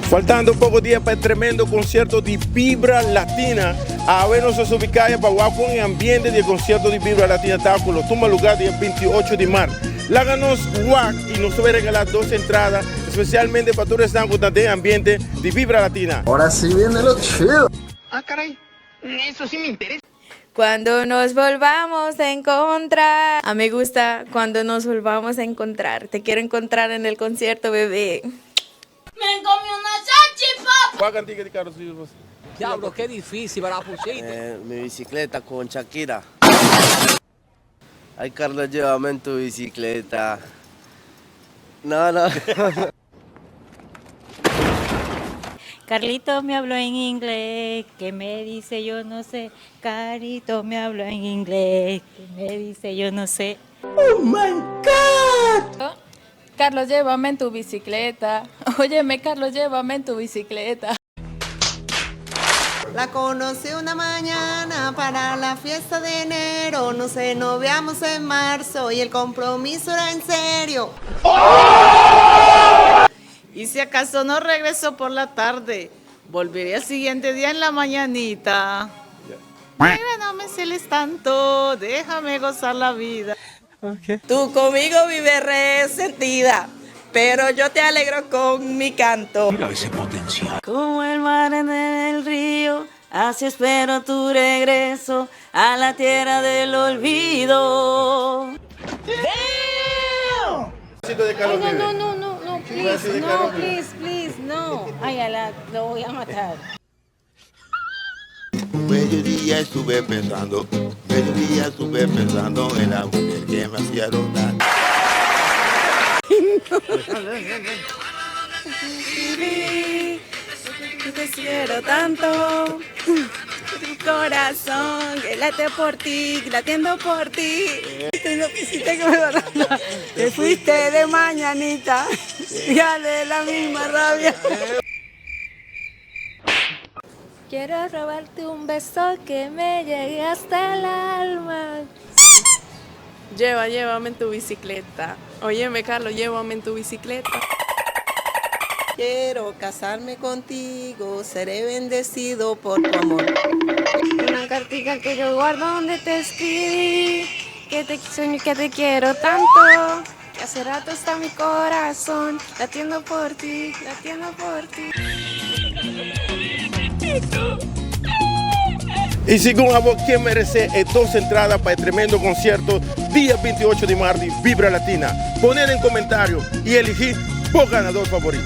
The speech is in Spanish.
Faltando pocos días para el tremendo concierto de Vibra Latina, a ver nosotros ubicados para jugar con el ambiente del concierto de Vibra Latina Táculo, toma lugar día 28 de marzo. Láganos WAC y nos va a regalar 2 entradas, especialmente para todos los que están con el ambiente de Vibra Latina. Ahora sí viene lo chido. Ah, caray, eso sí me interesa. Cuando nos volvamos a encontrar. A mí me gusta cuando nos volvamos a encontrar. Te quiero encontrar en el concierto, bebé. Me comí una salchipapa. ¿Cuál cantica de carro suyo? Diablo, qué difícil, me la pusiste. Mi bicicleta con Shakira. Ay, Carlos, llévame en tu bicicleta. No. Carlito me habló en inglés, que me dice yo no sé. Carito me habló en inglés, que me dice yo no sé. ¡Oh, my God! Carlos, llévame en tu bicicleta. Óyeme, Carlos, llévame en tu bicicleta. La conocí una mañana para la fiesta de enero. Nos noviamos en marzo y el compromiso era en serio. Y si acaso no regreso por la tarde, volveré al siguiente día en la mañanita. Mira, no me celes tanto, déjame gozar la vida. Okay. Tú conmigo vives resentida, pero yo te alegro con mi canto. Mira ese potencial. Como el mar en el río, así espero tu regreso a la tierra del olvido. No, please, no. Ay, lo voy a matar. Mediodía estuve pensando en la mujer que me hacía rodar. Te quiero tanto, tu corazón, que late por ti, latiendo por ti. Te fuiste de mañanita, ya de la misma rabia. Quiero robarte un beso que me llegue hasta el alma. Llévame en tu bicicleta. Óyeme, Carlos, llévame en tu bicicleta. Quiero casarme contigo, seré bendecido por tu amor. Una cartica que yo guardo donde te escribí, que te quiero tanto, que hace rato está mi corazón, latiendo por ti, latiendo por ti. Y según a vos, ¿quién merece 2 entradas para el tremendo concierto día 28 de marzo de Vibra Latina? Poner en comentarios y elegir por ganador favorito.